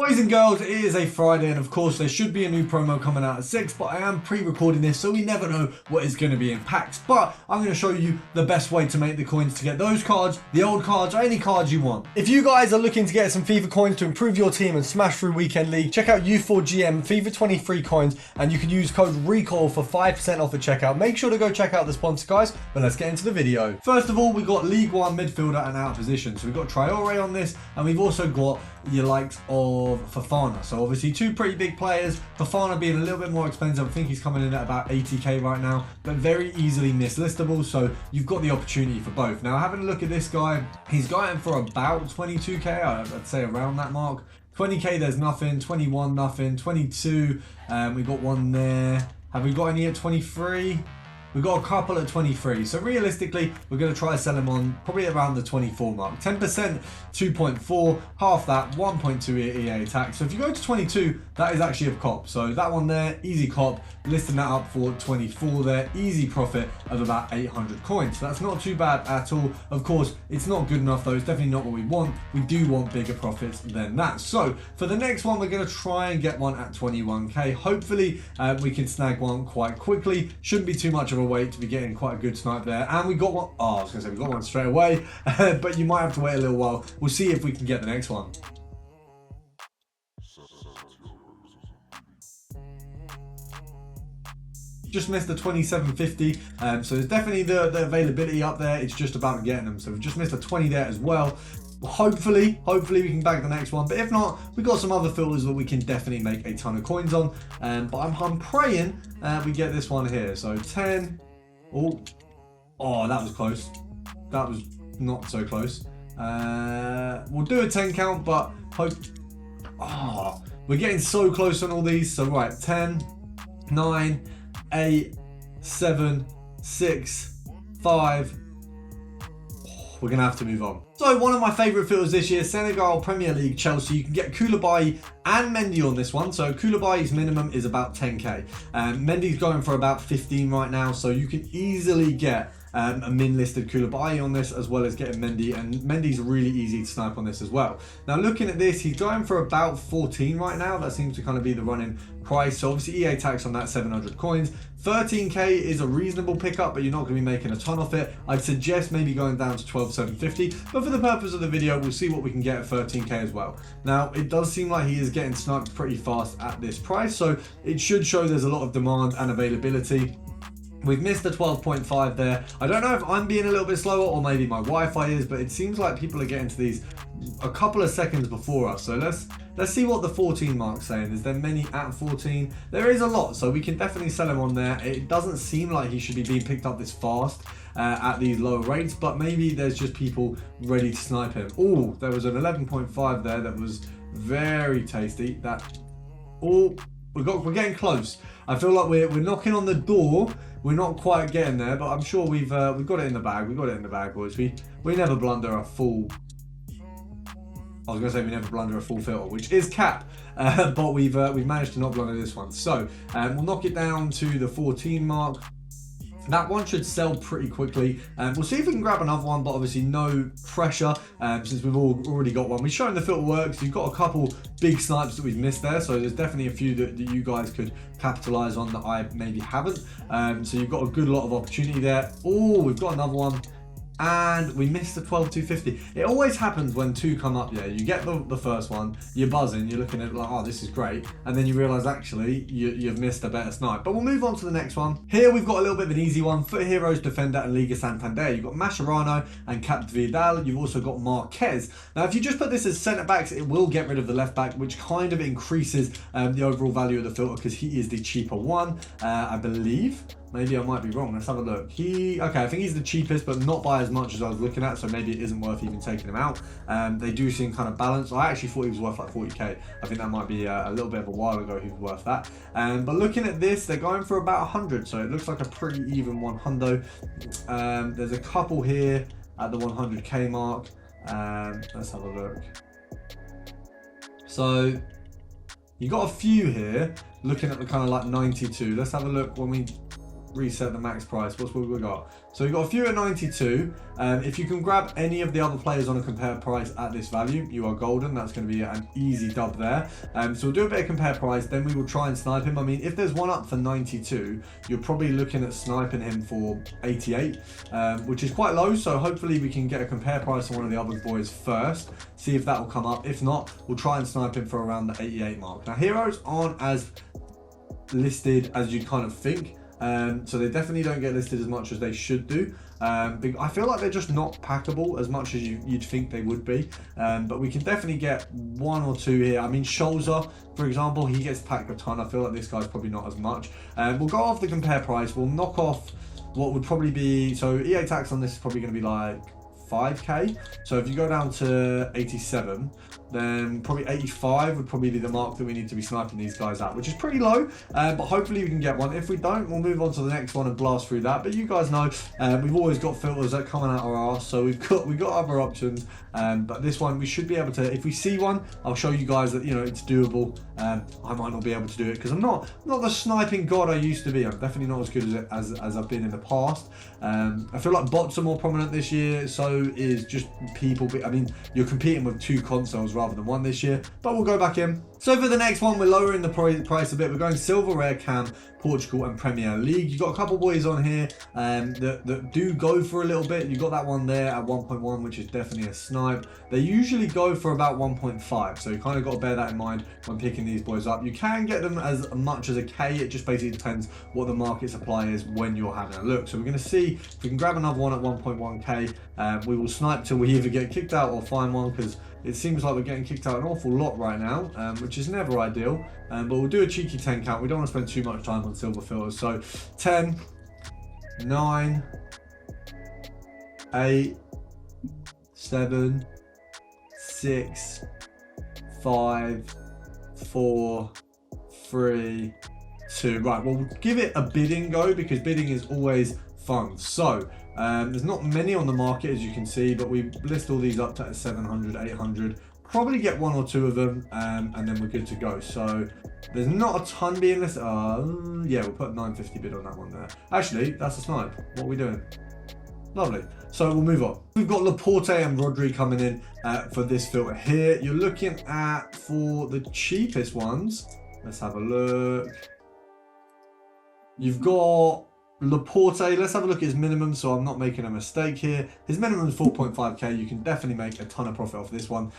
Boys and girls, it is a Friday, and of course there should be a new promo coming out at 6, but I am pre-recording this, so we never know what is going to be in packs. But I'm going to show you the best way to make the coins to get those cards, the old cards, or any cards you want. If you guys are looking to get some FIFA coins to improve your team and smash through Weekend League, check out U4GM FIFA 23 coins, and you can use code RECALL for 5% off at checkout. Make sure to go check out the sponsor, guys, but let's get into the video. First of all, we've got League 1 midfielder and out of position. So we've got Traore on this, and we've also got your likes of Fofana. So obviously two pretty big players. Fofana being a little bit more expensive. I think he's coming in at about 80k right now, but very easily mislistable. So you've got the opportunity for both. Now having a look at this guy, he's going for about 22k. I'd say around that mark. 20k there's nothing, 21 nothing, 22 we got one there. Have we got any at 23? We've got a couple at 23, so realistically, we're going to try to sell them on probably around the 24 mark. 10%, 2.4, half that, 1.2 EA tax. So if you go to 22, that is actually a cop. So that one there, easy cop, listing that up for 24 there, easy profit of about 800 coins. So that's not too bad at all. Of course, it's not good enough though. It's definitely not what we want. We do want bigger profits than that. So for the next one, we're going to try and get one at 21k. Hopefully, we can snag one quite quickly. Shouldn't be too much of a wait to be getting quite a good snipe there. And we got one. Oh, I was going to say we got one straight away, but you might have to wait a little while. We'll see if we can get the next one. Just missed the 2750, so there's definitely the availability up there. It's just about getting them. So we've just missed a 20 there as well. Hopefully we can bag the next one, but if not, we've got some other filters that we can definitely make a ton of coins on. But I'm praying we get this one here. So 10. Oh, that was close. That was not so close. We'll do a 10 count, but hope. Oh, we're getting so close on all these. So right, 10, 9, 8, 7, 6, 5. We're going to have to move on. So one of my favourite filters this year, Senegal Premier League Chelsea. You can get Koulibaly and Mendy on this one. So Koulibaly's minimum is about 10k. Mendy's going for about 15 right now. So you can easily get a min listed Koulibaly on this, as well as getting Mendy, and Mendy's really easy to snipe on this as well. Now looking at this, he's going for about 14 right now. That seems to kind of be the running price. So obviously EA tax on that 700 coins. 13k is a reasonable pickup, but you're not going to be making a ton off it. I'd suggest maybe going down to 12,750, but for the purpose of the video, we'll see what we can get at 13k as well. Now it does seem like he is getting sniped pretty fast at this price, so it should show there's a lot of demand and availability. We've missed the 12.5 there. I don't know if I'm being a little bit slower or maybe my Wi-Fi is, but it seems like people are getting to these a couple of seconds before us. So let's see what the 14 mark's saying. Is there many at 14? There is a lot, so we can definitely sell him on there. It doesn't seem like he should be being picked up this fast at these lower rates, but maybe there's just people ready to snipe him. Oh, there was an 11.5 there that was very tasty. We're getting close. I feel like we're knocking on the door. We're not quite getting there, but I'm sure we've got it in the bag. We've got it in the bag, boys. We never blunder a full. I was going to say we never blunder a full filter, which is cap, but we've managed to not blunder this one. So we'll knock it down to the 14 mark. That one should sell pretty quickly. We'll see if we can grab another one, but obviously no pressure since we've already got one. We've shown the filter works. You've got a couple big snipes that we've missed there, so there's definitely a few that you guys could capitalize on that I maybe haven't. So you've got a good lot of opportunity there. Oh, we've got another one. And we missed the 12,250. It always happens when two come up. Yeah, you get the first one, you're buzzing, you're looking at it like, oh, this is great, and then you realize actually you've missed a better snipe. But we'll move on to the next one. Here we've got a little bit of an easy one. Foot Heroes defender and Liga Santander. You've got Mascherano and Cap Vidal. You've also got Marquez. Now if you just put this as centre backs, it will get rid of the left back, which kind of increases the overall value of the filter because he is the cheaper one, I believe. Maybe I might be wrong. Let's have a look. Okay, I think he's the cheapest, but not by as much as I was looking at, so maybe it isn't worth even taking him out. They do seem kind of balanced. I actually thought he was worth like 40k. I think that might be a little bit of a while ago he was worth that. But looking at this, they're going for about 100, so it looks like a pretty even 100. There's a couple here at the 100k mark. Let's have a look. So you got a few here looking at the kind of like 92. Let's have a look when we reset the max price. What's what we got? So we've got a few at 92. If you can grab any of the other players on a compare price at this value, you are golden. That's going to be an easy dub there. So we'll do a bit of compare price, then we will try and snipe him. I mean, if there's one up for 92, you're probably looking at sniping him for 88, which is quite low. So hopefully we can get a compare price on one of the other boys first, see if that will come up. If not, we'll try and snipe him for around the 88 mark. Now, heroes aren't as listed as you'd kind of think. So they definitely don't get listed as much as they should do. I feel like they're just not packable as much as you'd think they would be. But we can definitely get one or two here. I mean, Scholzer, for example, he gets packed a ton. I feel like this guy's probably not as much. We'll go off the compare price. We'll knock off what would probably be, so EA tax on this is probably going to be like 5k. So if you go down to 87, then probably 85 would probably be the mark that we need to be sniping these guys at, which is pretty low, but hopefully we can get one. If we don't, we'll move on to the next one and blast through that. But you guys know we've always got filters that are coming out our arse, so we've got other options. But this one we should be able to, if we see one, I'll show you guys that, you know, it's doable. I might not be able to do it because I'm not the sniping god I used to be. I'm definitely not as good as I've been in the past. I feel like bots are more prominent this year, so is just people. I mean, you're competing with two consoles rather than one this year, but we'll go back in. So for the next one, we're lowering the price a bit. We're going Silver Rare Cam, Portugal and Premier League. You've got a couple boys on here that do go for a little bit. You've got that one there at 1.1, which is definitely a snipe. They usually go for about 1.5, so you kind of got to bear that in mind when picking these boys up. You can get them as much as a K. It just basically depends what the market supply is when you're having a look. So we're going to see if we can grab another one at 1.1k. We will snipe till we either get kicked out or find one, because it seems like we're getting kicked out an awful lot right now, which is never ideal. But we'll do a cheeky 10 count. We don't want to spend too much time on silver filters. So 10, 9, 8, 7, 6, 5, 4, 3, 2. Right, well, we'll give it a bidding go, because bidding is always fun. So there's not many on the market, as you can see, but we list all these up to 700, 800. Probably get one or two of them, and then we're good to go. So there's not a ton being listed. Yeah, we'll put 950 bid on that one there. Actually, that's a snipe. What are we doing? Lovely. So we'll move on. We've got LaPorte and Rodri coming in for this filter here. You're looking at, for the cheapest ones, let's have a look. You've got LaPorte, let's have a look at his minimum, so I'm not making a mistake here. His minimum is 4.5k. You can definitely make a ton of profit off this one.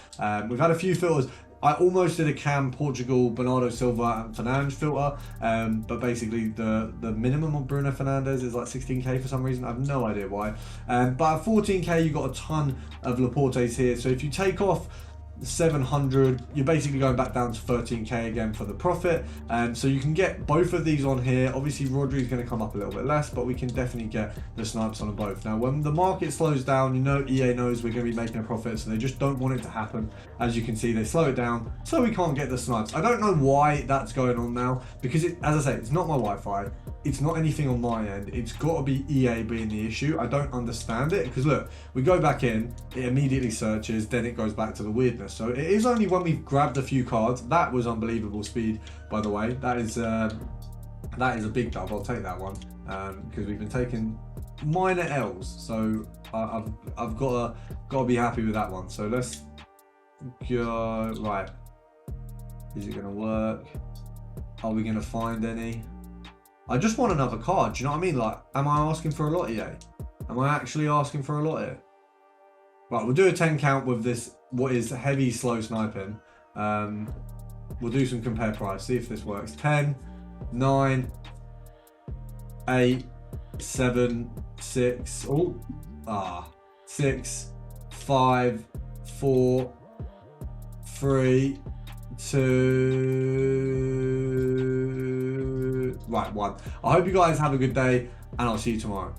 We've had a few filters. I almost did a Cam, Portugal, Bernardo Silva and Fernandes filter, but basically the minimum of Bruno Fernandes is like 16k for some reason. I have no idea why. But at 14k, you've got a ton of Laportes here. So if you take off 700, you're basically going back down to 13k again for the profit. So you can get both of these on here. Obviously Rodri is going to come up a little bit less, but we can definitely get the snipes on them both. Now when the market slows down, you know EA knows we're going to be making a profit, so they just don't want it to happen. As you can see, they slow it down so we can't get the snipes. I don't know why that's going on now, because as I say, it's not my Wi-Fi, it's not anything on my end. It's got to be EA being the issue. I don't understand it, because look, we go back in, it immediately searches, then it goes back to the weirdness. So it is only when we've grabbed a few cards. That was unbelievable speed, by the way. That is a big dub. I'll take that one, because we've been taking minor L's. So I've got to be happy with that one. So let's go. Right, is it going to work? Are we going to find any? I just want another card. Do you know what I mean? Like, am I asking for a lot, EA? Am I actually asking for a lot here? Right, we'll do a 10 count with this, what is heavy slow sniping. We'll do some compare price, see if this works. 10, 9, 8, 7, 6, 6, 5, 4, 3, 2, right, 1. I hope you guys have a good day, and I'll see you tomorrow.